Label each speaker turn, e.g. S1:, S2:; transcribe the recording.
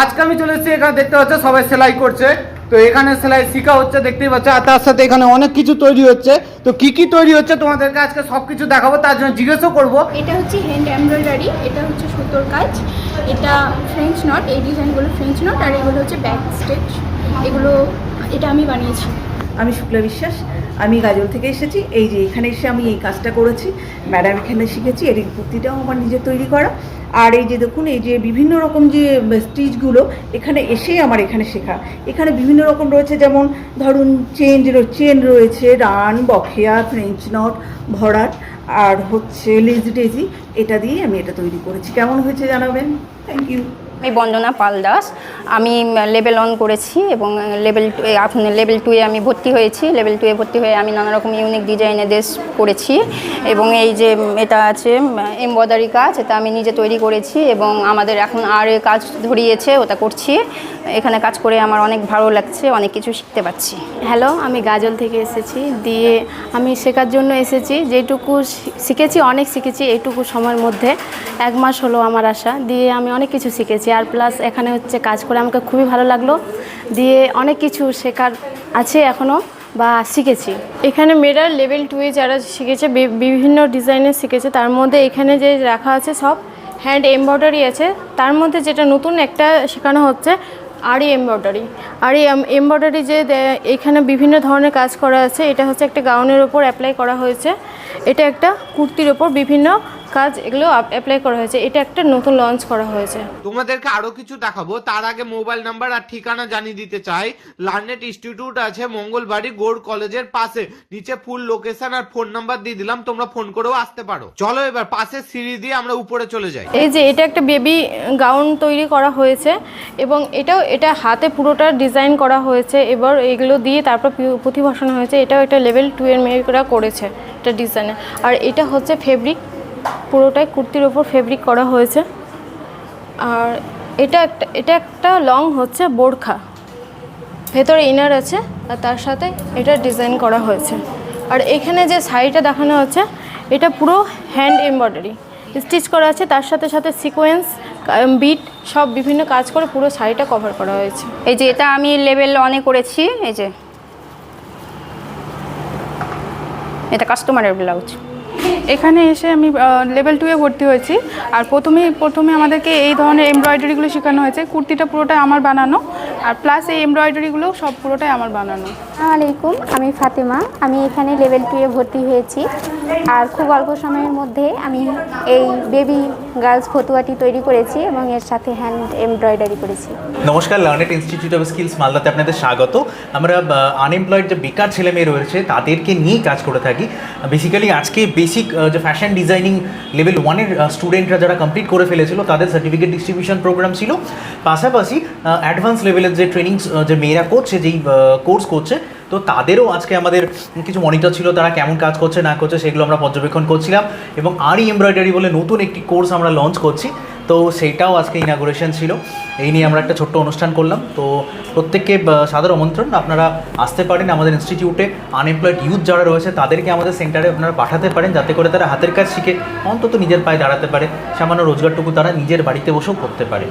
S1: আজকে আমি চলে এসেছি, এখানে দেখতে পাচ্ছ সবাই সেলাই করছে। তো এখানে সেলাই শেখা হচ্ছে দেখতেই পাচ্ছ, আর তার সাথে এখানে অনেক কিছু তৈরি হচ্ছে। তো কি কি তৈরি হচ্ছে তোমাদেরকে আজকে সবকিছু দেখাবো, তার জন্য জিজ্ঞেসও করবো।
S2: এটা হচ্ছে হ্যান্ড এমব্রয়ডারি, এটা হচ্ছে সুতোর কাজ, এটা ফ্রেঞ্চ নট, এই ডিজাইনগুলো ফ্রেঞ্চ নট, আর এগুলো হচ্ছে ব্যাক স্টিচ। এটা আমি বানিয়েছি।
S3: আমি শুক্লা বিশ্বাস, আমি গাজল থেকে এসেছি। এই যে এখানে এসে আমি এই কাজটা করেছি, ম্যাডাম এখানে শিখেছি। এর কুর্তিটাও আমার নিজে তৈরি করা। আর এই যে দেখুন, এই যে বিভিন্ন রকম যে স্টিচগুলো এখানে এসেই আমার এখানে শেখা। এখানে বিভিন্ন রকম রয়েছে, যেমন ধরুন চেন রয়েছে, রান, বকেয়া, ফ্রেঞ্চ নট, ভরাট, আর হচ্ছে লেজি ডেজি। এটা দিয়ে আমি এটা তৈরি করেছি। কেমন হয়েছে জানাবেন। Thank you.
S4: আমি বন্দনা পাল দাস। আমি লেভেল 1 করেছি এবং লেভেল 2-এ আমি ভর্তি হয়েছি। লেভেল 2-এ ভর্তি হয়ে আমি নানা রকম ইউনিক ডিজাইনের ড্রেস করেছি এবং এই যে এটা আছে এমব্রয়ডারি কাজ, এটা আমি নিজে তৈরি করেছি এবং আমাদের এখন আর কাজ ধরিয়েছে, ওটা করছি। এখানে কাজ করে আমার অনেক ভালো লাগছে, অনেক কিছু শিখতে পাচ্ছি।
S5: হ্যালো, আমি গাজল থেকে এসেছি। দিয়ে আমি শেখার জন্য এসেছি। যেটুকু শিখেছি, অনেক শিখেছি এইটুকু সময়ের মধ্যে। 1 মাস হলো আমার আসা। দিয়ে আমি অনেক কিছু শিখেছি, আর প্লাস এখানে হচ্ছে কাজ করে আমাকে খুবই ভালো লাগলো। দিয়ে অনেক কিছু শেখার আছে এখনও, বা শিখেছি। এখানে মেয়েরা লেভেল 2-এ যারা শিখেছে, বিভিন্ন ডিজাইনের শিখেছে। তার মধ্যে এখানে যে রাখা আছে সব হ্যান্ড এমব্রয়ডারি আছে। তার মধ্যে যেটা নতুন একটা শেখানো হচ্ছে আরি এমব্রয়ডারি। আরি এমব্রয়ডারি যে এখানে বিভিন্ন ধরনের কাজ করা আছে। এটা হচ্ছে একটা গাউনের ওপর অ্যাপ্লাই করা হয়েছে, এটা একটা কুর্তির ওপর বিভিন্ন কাজ এগুলো অ্যাপ্লাই করা হয়েছে। এটা একটা নতুন লঞ্চ করা হয়েছে।
S1: তোমাদেরকে আরো কিছু দেখাবো, তার আগে মোবাইল নাম্বার আর ঠিকানা জানিয়ে দিতে চাই। লার্নেট ইনস্টিটিউট আছে মঙ্গলবাড়ি গৌড় কলেজের পাশে। নিচে ফুল লোকেশন আর ফোন নাম্বার দিয়ে দিলাম, তোমরা ফোন করেও আসতে পারো। চলো এবার পাশে সিঁড়ি দিয়ে আমরা উপরে চলে যাই।
S5: এই যে এটা একটা বেবি গাউন তৈরি করা হয়েছে এবং এটা হাতে পুরোটা ডিজাইন করা হয়েছে। এবার এগুলো দিয়ে তারপর পুঁথি বসানো হয়েছে। এটাও একটা লেভেল 2-এর মেয়েরা করেছে এটা ডিজাইনে। আর এটা হচ্ছে ফেব্রিক, পুরোটাই কুর্তির ওপর ফেব্রিক করা হয়েছে। আর এটা একটা লং হচ্ছে বোরখা, ভেতরে ইনার আছে আর তার সাথে এটা ডিজাইন করা হয়েছে। আর এখানে যে শাড়িটা দেখানো হচ্ছে, এটা পুরো হ্যান্ড এমব্রয়ডারি স্টিচ করা আছে, তার সাথে সাথে সিকোয়েন্স, বিট সব বিভিন্ন কাজ করে পুরো শাড়িটা কভার করা হয়েছে।
S4: এই যে এটা আমি লেভেল 1-এ করেছি। এই যে এটা কাস্টমারের ব্লাউজ।
S6: এখানে এসে আমি লেভেল 2-এ ভর্তি হয়েছি। আর প্রথমে আমাদেরকে এই ধরনের এমব্রয়ডারিগুলো শেখানো হয়েছে। কুর্তিটা পুরোটাই আমার বানানো, আর প্লাস এই এমব্রয়ডারিগুলো সব পুরোটাই আমার বানানো।
S7: আসসালামু আলাইকুম, আমি ফাতেমা। আমি এখানে লেভেল 2-এ ভর্তি হয়েছি। আর খুব অল্প সময়ের মধ্যে আমি এই বেবি গার্লস ফতুয়াটি তৈরি করেছি এবং এর সাথে হ্যান্ড এমব্রয়ডারি করেছি।
S8: নমস্কার, লার্নেট ইনস্টিটিউট অফ স্কিলস মালদাতে আপনাদের স্বাগত। আমরা আনএমপ্লয়েড যে বেকার ছেলেমেয়ে রয়েছে তাদেরকে নিয়েই কাজ করে থাকি। বেসিক্যালি আজকে বেসিক যে ফ্যাশন ডিজাইনিং লেভেল 1-এর স্টুডেন্টরা যারা কমপ্লিট করে ফেলেছিল তাদের সার্টিফিকেট ডিস্ট্রিবিউশন প্রোগ্রাম ছিল। পাশাপাশি অ্যাডভান্স লেভেলের যে ট্রেনিং যে মেয়েরা করছে, যেই কোর্স করছে, তো তাদেরও আজকে আমাদের কিছু মনিটর ছিল, তারা কেমন কাজ করছে না করছে সেগুলো আমরা পর্যবেক্ষণ করছিলাম। এবং আরি এমব্রয়ডারি বলে নতুন একটি কোর্স আমরা লঞ্চ করছি, তো সেইটাও আজকে ইনাগুরেশন ছিল। এই নিয়ে আমরা একটা ছোট্ট অনুষ্ঠান করলাম। তো প্রত্যেককে সাদর আমন্ত্রণ, আপনারা আসতে পারেন আমাদের ইনস্টিটিউটে। আনএমপ্লয়েড ইউথ যারা রয়েছে তাদেরকে আমাদের সেন্টারে আপনারা পাঠাতে পারেন, যাতে করে তারা হাতের কাজ শিখে অন্তত নিজের পায়ে দাঁড়াতে পারে, সামান্য রোজগারটুকু তারা নিজের বাড়িতে বসেও করতে পারে।